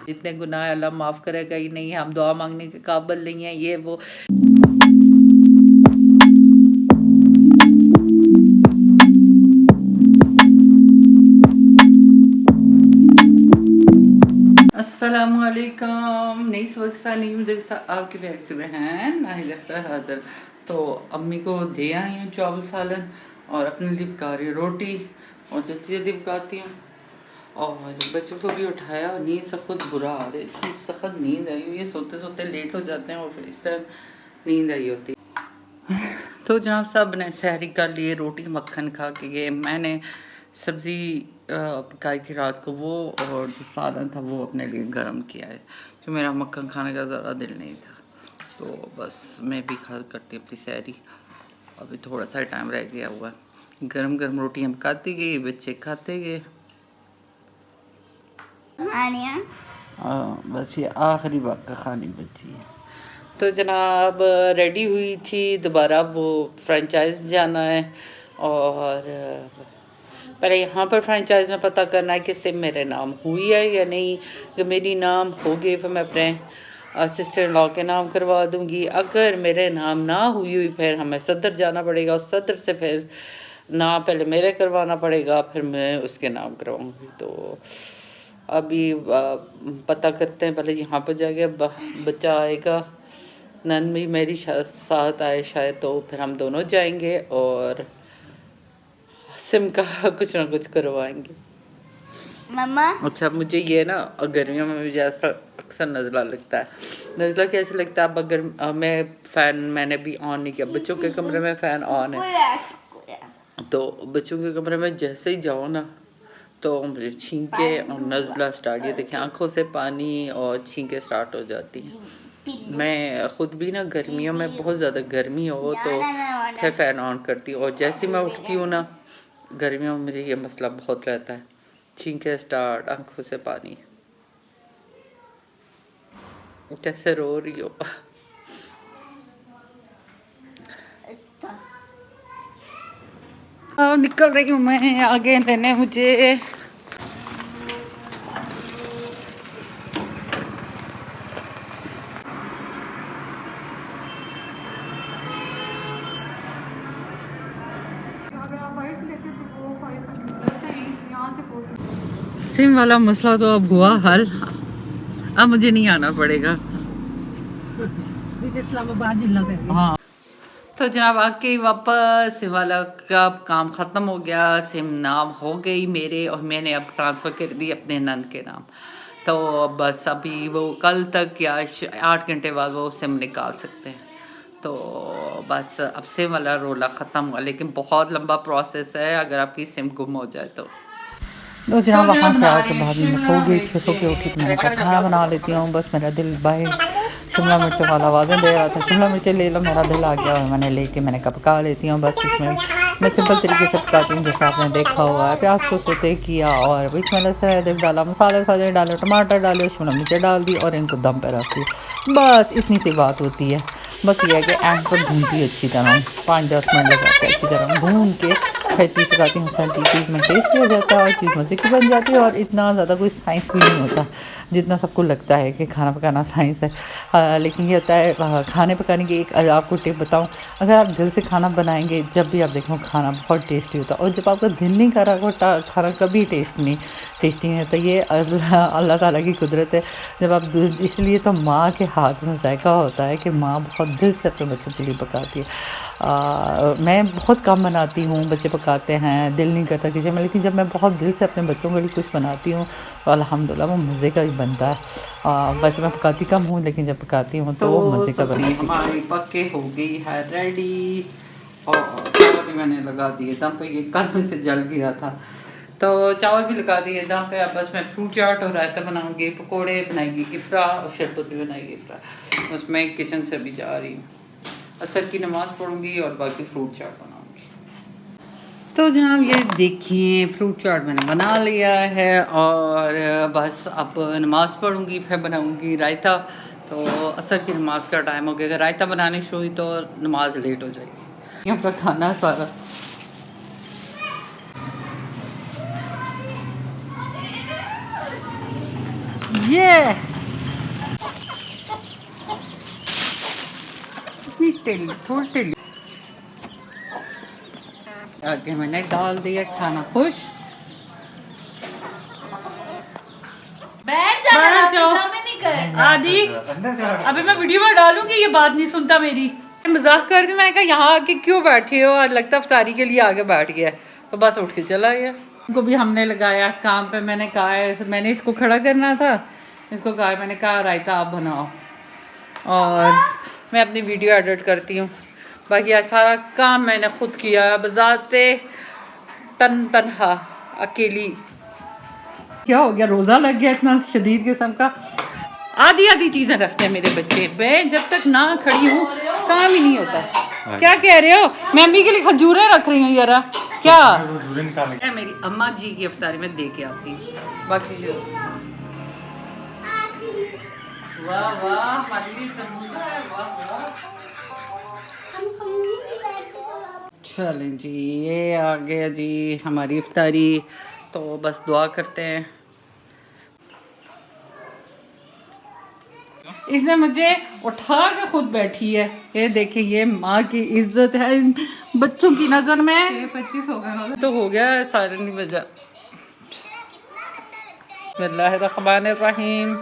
इतने गुनाह अल्लाह माफ़ करेगा ही नहीं, हम दुआ मांगने के काबिल नहीं है, ये वो। अस्सलामुअलैकुम, नई सुबह नीम जैसा आपकी बैग सुबह हैं ना ही लगता है हाजिर। तो अम्मी को दे आई हूँ चावल सालन और अपने लिए पका रही हूँ रोटी और जल्दी जल्दी पकाती हूँ। और बच्चों को भी उठाया और नींद से खुद बुरा आ रही, इतनी सख्त नींद आई हुई है, सोते सोते लेट हो जाते हैं और फिर इस टाइम नींद आई होती। तो जनाब सब ने सहरी कर लिए, रोटी मक्खन खा के गए। मैंने सब्ज़ी पकाई थी रात को वो, और जो सालन था वो अपने लिए गर्म किया है, जो मेरा मक्खन खाने का ज़रा दिल नहीं था। तो बस मैं भी खा करती अपनी सहरी। अभी थोड़ा सा टाइम रह गया हुआ, गरम गरम रोटियाँ पकाती गई, बच्चे खाते गए। बस ये आखिरी वक्त का खानी बची है। तो जनाब रेडी हुई थी, दोबारा वो फ्रेंचाइज जाना है और पहले यहाँ पर फ्रेंचाइज में पता करना है कि सिम मेरे नाम हुई है या नहीं। कि मेरी नाम हो गई फिर मैं अपने सिस्टर इन लॉ के नाम करवा दूँगी। अगर मेरे नाम ना हुई फिर हमें सदर जाना पड़ेगा, उस सदर से फिर ना पहले मेरे करवाना पड़ेगा, फिर मैं उसके नाम करवाऊँगी। तो अभी पता करते हैं, पहले यहाँ पर जाके बच्चा आएगा, नन भी मेरी साथ आए शायद, तो फिर हम दोनों जाएंगे और सिम का कुछ ना कुछ करवाएंगे। मम्मा अच्छा, मुझे ये ना गर्मियों में मुझे ऐसा अक्सर नज़ला लगता है। नज़ला कैसे लगता है? अब अगर मैं फ़ैन मैंने भी ऑन नहीं किया, बच्चों के कमरे में फ़ैन ऑन है, तो बच्चों के कमरे में जैसे ही जाओ ना तो मुझे छींके और नज़ला स्टार्ट, ये देखिए आंखों से पानी और छींके स्टार्ट हो जाती हैं। मैं ख़ुद भी ना गर्मियों में बहुत ज़्यादा गर्मी हो तो फिर फ़ैन ऑन करती हूँ, और जैसे मैं उठती हूँ ना गर्मियों में मुझे ये मसला बहुत रहता है, छींके स्टार्ट, आंखों से पानी। कैसे रो रही हो? निकल रही हूँ मैं आगे लेने मुझे। सिम वाला मसला तो अब हुआ हल, अब मुझे नहीं आना पड़ेगा। हाँ, तो जनाब आके वापस सिम वाला का काम ख़त्म हो गया, सिम नाम हो गई मेरे, और मैंने अब ट्रांसफ़र कर दी अपने नन के नाम। तो बस अभी वो कल तक या 8 घंटे बाद वो सिम निकाल सकते हैं। तो बस अब सिम वाला रोला ख़त्म हुआ, लेकिन बहुत लंबा प्रोसेस है अगर आपकी सिम गुम हो जाए तो। तो जनाब वहाँ से आके बाद में मैं सो गई थी, सो के उठी तो मैंने कहा खाना बना लेती हूँ। बस मेरा दिल भाई शिमला मिर्च वाला आवाज़ें दे रहा था, शिमला मिर्च ले लो, मेरा दिल आ गया और मैंने लेके मैंने कहा पका लेती हूँ। बस इसमें मैं सिंपल तरीके से पकाती हूँ जैसे आपने देखा हुआ है। प्याज को सोते किया और बीच में लहसुन अदरक डाला, मसाले वसाले डाले, टमाटर डाले, शिमला मिर्च डाल दी और इनको दम पर रख दी। बस इतनी सी बात होती है। बस ये है कि एंड पर भूनती अच्छी तरह, 5-10 मिनट लगाते अच्छी तरह भून के हर चीज़ पकाती हूँ, चीज़ में टेस्टी हो जाता है और चीज़ मज़े की बन जाती है। और इतना ज़्यादा कोई साइंस भी नहीं होता जितना सबको लगता है कि खाना पकाना साइंस है। लेकिन ये होता है खाने पकाने की एक आपको टिप बताऊँ, अगर आप दिल से खाना बनाएंगे जब भी आप देखो खाना बहुत टेस्टी होता है, और जब आपका दिल नहीं कर रहा वो खाना कभी टेस्टी नहीं होता। ये अल्लाह ताला की कुदरत है। जब आप इसलिए तो माँ के हाथ में जायका होता है कि माँ बहुत दिल से अपने बच्चों के लिए पकाती है। मैं बहुत कम बनाती हूँ, बच्चे पकाते हैं, दिल नहीं करता किसी में, लेकिन जब मैं बहुत दिल से अपने बच्चों के लिए कुछ बनाती हूँ तो अल्हम्दुलिल्लाह वो मज़े का ही बनता है। वैसे मैं पकाती कम हूँ लेकिन जब पकाती हूँ तो मज़े का बनाती हूँ। हमारी पक्के हो गई है रेडी, और चावल मैंने लगा दिए दम पे, ये कल में से जल गया था तो चावल भी लगा दिए दम पे। अब बस मैं फ्रूट चाट और रायता बनाऊंगी, पकोड़े बनाएगी इफ्रा और शरबत भी बनाएगी इफ्रा। बस मैं किचन से भी जा रही हूँ, असर की नमाज़ पढ़ूंगी और बाकी फ्रूट चाट बनाऊंगी। तो जनाब ये देखिए फ्रूट चाट मैंने बना लिया है और बस अब नमाज़ पढ़ूंगी फिर बनाऊंगी रायता। तो असर की नमाज़ का टाइम हो गया, अगर रायता बनानी शुरू हुई तो नमाज लेट हो जाएगी। यहाँ का खाना सारा ये इतनी तेल थोड़ी तेल आगे मैंने डाल दिया खाना। खुश बैठ जाओ आदि। अभी मैं वीडियो में डालूंगी, ये बात नहीं सुनता मेरी। मजाक कर दी, मैंने कहा यहाँ आके क्यों बैठे हो, आज लगता अफ्तारी के लिए आगे बैठ गया तो बस उठ के चला गया। उनको भी हमने लगाया काम पे। मैंने कहा है, मैंने इसको खड़ा करना था, इसको कहा, मैंने कहा रायता आप बनाओ और मैं अपनी वीडियो एडिट करती हूँ। बाकी आज सारा काम मैंने खुद किया बजाते तनहा अकेली। क्या हो गया, रोज़ा लग गया इतना शदीद किस्म का। आधी आधी चीज़ें रखते हैं मेरे बच्चे। मैं जब तक ना खड़ी हूँ काम ही नहीं होता। क्या कह रहे हो? मैं अम्मी के लिए खजूरें रख रही हूँ यारा। क्या मैं मेरी अम्मा जी की इफ्तारी में दे के आती हूँ। बाकी जो वाह वाह हमारी तरबूजा है, वाह वाह। चलें जी, ये आ गया जी हमारी इफ्तारी। तो बस दुआ करते हैं। इसने मुझे उठा के खुद बैठी है। ये देखिए, ये माँ की इज्जत है इन बच्चों की नज़र में। 25 हो गया तो हो गया है, सारे नहीं बजा। बिस्मिल्लाहिर्रहमानिर्रहीम।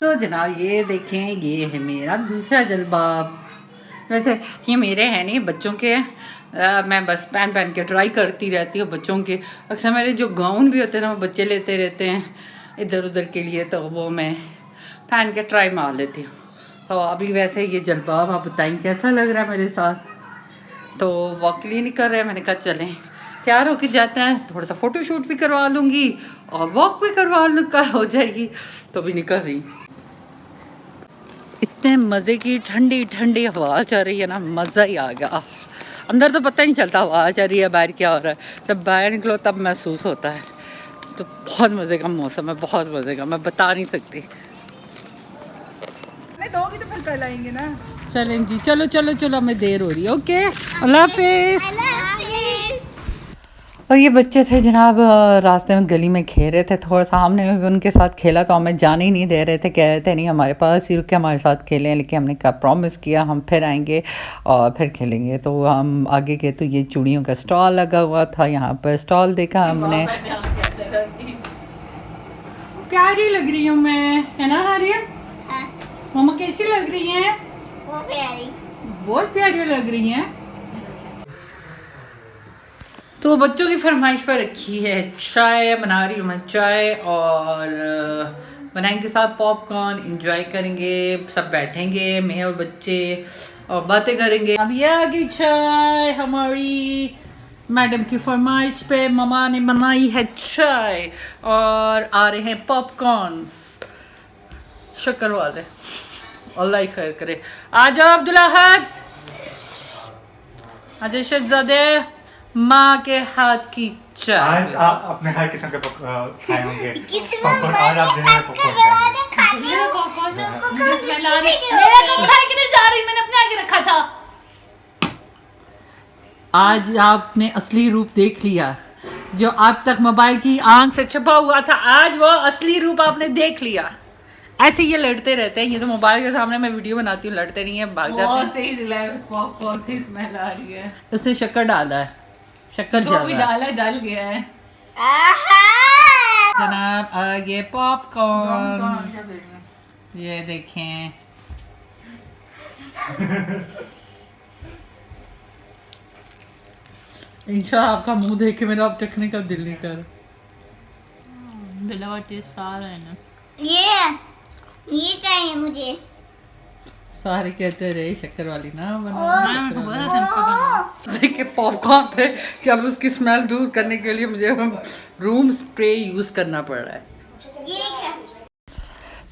तो जनाब ये देखें, ये है मेरा दूसरा जलबाब। वैसे ये मेरे हैं नहीं, बच्चों के हैं। मैं बस पहन पहन के ट्राई करती रहती हूँ बच्चों के। अक्सर मेरे जो गाउन भी होते हैं ना, वो बच्चे लेते रहते हैं इधर उधर के लिए, तो वो मैं पहन के ट्राई मार लेती हूँ। तो अभी वैसे ये जलबाब आप बताएं कैसा लग रहा है मेरे साथ। तो वॉक के लिए नहीं कर रहे हैं, मैंने कहा चलें तैयार होके जाते हैं, थोड़ा सा फ़ोटो शूट भी करवा लूँगी और वॉक भी करवा हो जाएगी। तो भी नहीं कर रही। इतने मज़े की ठंडी ठंडी हवा चल रही है ना, मज़ा ही आ गया। अंदर तो पता ही नहीं चलता हवा चल रही है, बाहर क्या हो रहा है। जब बाहर निकलो तब महसूस होता है। तो बहुत मज़े का मौसम है, बहुत मज़े का, मैं बता नहीं सकती। नहीं दोगी तो फिर कल आएंगे ना। चलें जी, चलो चलो चलो, हमें देर हो रही है। ओके, अल्लाह हाफिज़। और ये बच्चे थे जनाब, रास्ते में गली में खेल रहे थे। थोड़ा सा हमने भी उनके साथ खेला तो हमें जाने ही नहीं दे रहे थे। कह रहे थे नहीं हमारे पास ही रुक के हमारे साथ खेलें, लेकिन हमने कहा प्रॉमिस किया हम फिर आएंगे और फिर खेलेंगे। तो हम आगे गए तो ये चूड़ियों का स्टॉल लगा हुआ था। यहाँ पर स्टॉल देखा हमने। प्यारी लग रही हूँ मैं, है ना हारिया? मम्मा कैसी लग रही हैं? वो प्यारी, बहुत प्यारी लग रही हैं। तो बच्चों की फरमाइश पर रखी है चाय, बना रही हूँ मैं चाय और बनाएंगे साथ पॉपकॉर्न, एंजॉय करेंगे, सब बैठेंगे मैं और बच्चे और बातें करेंगे। अब ये आ गई चाय हमारी मैडम की फरमाइश पे, ममा ने बनाई है चाय और आ रहे हैं पॉपकॉर्न्स। शुक्र वाले, अल्लाह ही खैर करे। आ जाओ अब्दुल अहद, अजय शहजादे, माँ के हाथ की चाय। आज आप अपने हर किस्म के खाए होंगे पॉपकॉर्न। आज आप दिन में पॉपकॉर्न खाएंगे। मैंने अपने आगे रखा था। आज आपने असली रूप देख लिया, जो आप तक मोबाइल की आंख से छुपा हुआ था, आज वो असली रूप आपने देख लिया। ऐसे ये लड़ते रहते हैं, ये तो मोबाइल के सामने मैं वीडियो बनाती हूँ, लड़ते नहीं है, भाग जाते हैं। सही पॉपकॉर्न से स्मेल आ रही है। उसने शक्कर डाला है, शक्कर जो भी डाला जल गया है। जनाब आगे पॉपकॉर्न, ये देखें। इंशाल्लाह आपका मुंह देख के मेरा अब चखने का दिल नहीं कर। बिलावा टेस्ट आ रहा है ना। ये चाहिए मुझे। सारे कहते रहे शक्कर वाली ना सिंपल के पॉपकॉर्न थे कि अब उसकी स्मेल दूर करने के लिए मुझे रूम स्प्रे यूज़ करना पड़ रहा है। ये क्या?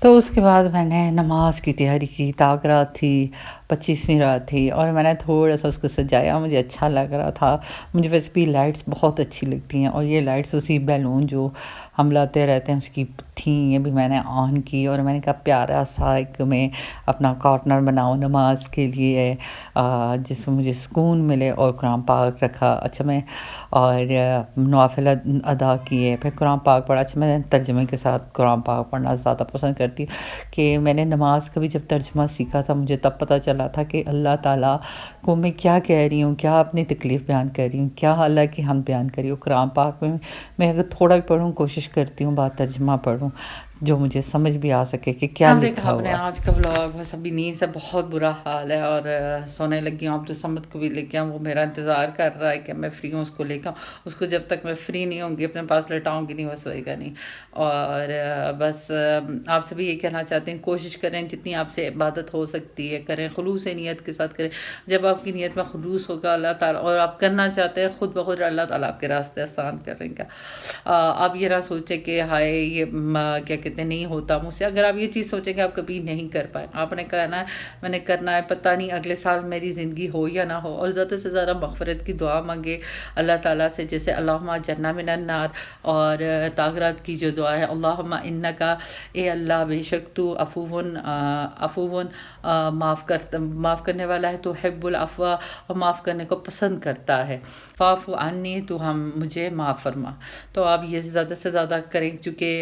तो उसके बाद मैंने नमाज की तैयारी की। ताक रात थी, 25वीं रात थी और मैंने थोड़ा सा उसको सजाया, मुझे अच्छा लग रहा था। मुझे वैसे भी लाइट्स बहुत अच्छी लगती हैं और ये लाइट्स उसी बैलून जो हम लाते रहते हैं उसकी थी, अभी मैंने ऑन की और मैंने कहा प्यारा सा एक मैं अपना कॉर्नर बनाऊँ नमाज के लिए, जिसमें मुझे सुकून मिले, और कुरान पाक रखा। अच्छा मैं और नवाफिल अदा किए, फिर कुरान पाक पढ़ा। अच्छा मैं तर्जुमे के साथ कुरान पाक पढ़ना ज़्यादा पसंद करती हूँ कि मैंने नमाज का भी जब तर्जुमा सीखा था मुझे तब पता चला था कि अल्लाह ताला को मैं क्या कह रही हूँ, क्या अपनी तकलीफ़ बयान कर रही हूँ, क्या अल्लाह की हम बयान कर रही हूँ। कुरान पाक में मैं अगर थोड़ा भी पढ़ूँ कोशिश करती हूँ बात तर्जुमा पढ़ूँ जो मुझे समझ भी आ सके कि क्या लिखा हुआ है। आज का व्लॉग बस अभी नींद से बहुत बुरा हाल है और सोने लगी हूँ। अब तो समद को भी लेके आऊँ, वो मेरा इंतज़ार कर रहा है कि मैं फ्री हूँ उसको लेकर आऊँ। उसको जब तक मैं फ्री नहीं होंगी अपने पास लेटाऊँगी नहीं वो सोएगा नहीं। और बस आपसे भी ये कहना चाहते हैं कोशिश करें जितनी आपसे इबादत हो सकती है करें, खुलूस नीयत के साथ करें। जब आपकी नीयत में खुलूस होगा अल्लाह ताला और आप करना चाहते हैं खुद ब खुद अल्लाह ताला आपके रास्ते आसान करेंगे। आप ये ना सोचें कि हाय ये क्या कहते हैं नहीं होता मुझसे। अगर आप ये चीज़ सोचेंगे आप कभी नहीं कर पाए। आपने कहना है मैंने करना है, पता नहीं अगले साल मेरी ज़िंदगी हो या ना हो। और ज़्यादा से ज़्यादा मग़फ़िरत की दुआ मांगे अल्लाह ताला से, जैसे अल्लाहुम्मा जन्ना मिनन नार, और तागरात की जो दुआ है अल्लाहुम्मा इन्नका, ए अल्लाह बेशक तू अफ़ूवन माफ़ करने वाला है, तो हिब्बुल अफ़वा और माफ़ करने को पसंद करता है, फ़ाफ़ु अन्नी तो हम मुझे माफ़ फरमा। तो आप ये ज़्यादा से ज़्यादा करें चूँकि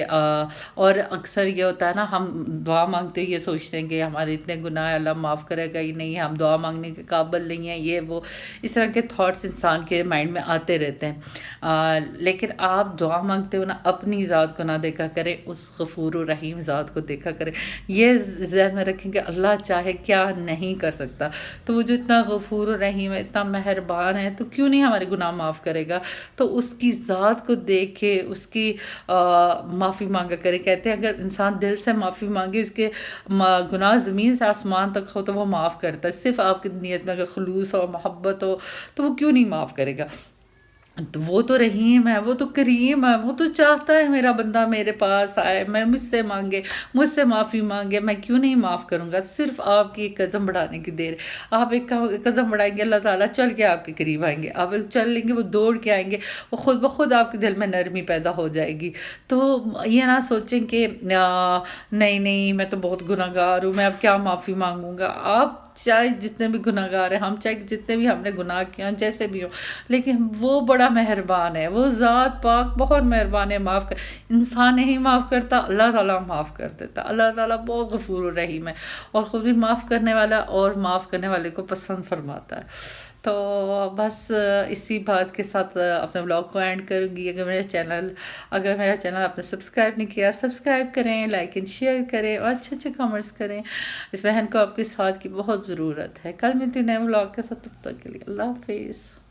और अक्सर ये होता है ना हम दुआ मांगते हुए ये सोचते हैं कि हमारे इतने गुनाह अल्लाह माफ़ करेगा ही नहीं, हम दुआ मांगने के काबिल नहीं हैं, ये वो इस तरह के थॉट्स इंसान के माइंड में आते रहते हैं। लेकिन आप दुआ मांगते हो ना अपनी ज़ात को ना देखा करें, उस गफूर रहीम ज़ात को देखा करें। ये ज़हन में रखें कि अल्लाह चाहे क्या नहीं कर सकता, तो वो जो इतना गफूर रहीम है, इतना मेहरबान है, तो क्यों नहीं हमारे गुनाह माफ़ करेगा। तो उसकी ज़ात को देख के उसकी माफ़ी मांगा करे। कहते हैं अगर इंसान दिल से माफ़ी मांगे उसके गुनाह ज़मीन से आसमान तक हो तो वो माफ़ करता है। सिर्फ आपकी नीयत में अगर खलूस और मोहब्बत हो तो वो क्यों नहीं माफ़ करेगा। तो वो तो रहीम है, वो तो करीम है, वो तो चाहता है मेरा बंदा मेरे पास आए, मैं मुझसे मांगे, मुझसे माफ़ी मांगे, मैं क्यों नहीं माफ़ करूँगा। सिर्फ आपकी एक कदम बढ़ाने की देर है। आप एक कदम बढ़ाएंगे अल्लाह ताला चल के आपके करीब आएंगे। आप चल लेंगे वो दौड़ के आएंगे, वो खुद ब खुद आपके दिल में नरमी पैदा हो जाएगी। तो ये ना सोचें कि नहीं नहीं मैं तो बहुत गुनहगार हूँ, मैं अब क्या माफ़ी मांगूँगा। आप चाहे जितने भी गुनाहगार हैं, हम चाहे जितने भी हमने गुनाह किया जैसे भी हो, लेकिन वो बड़ा मेहरबान है, वो ज़ात पाक बहुत मेहरबान है, माफ़ कर। इंसान नहीं माफ़ करता, अल्लाह ताला माफ़ कर देता। अल्लाह ताला बहुत गफूर रहीम है और ख़ुद भी माफ़ करने वाला और माफ़ करने वाले को पसंद फरमाता है। तो बस इसी बात के साथ अपने ब्लॉग को एंड करूँगी। अगर मेरा चैनल आपने सब्सक्राइब नहीं किया सब्सक्राइब करें, लाइक एंड शेयर करें और अच्छे अच्छे कमेंट्स करें। इस बहन को आपके साथ की बहुत ज़रूरत है। कल मिलती नए ब्लॉग के साथ, तब तक के लिए अल्लाह हाफिज़।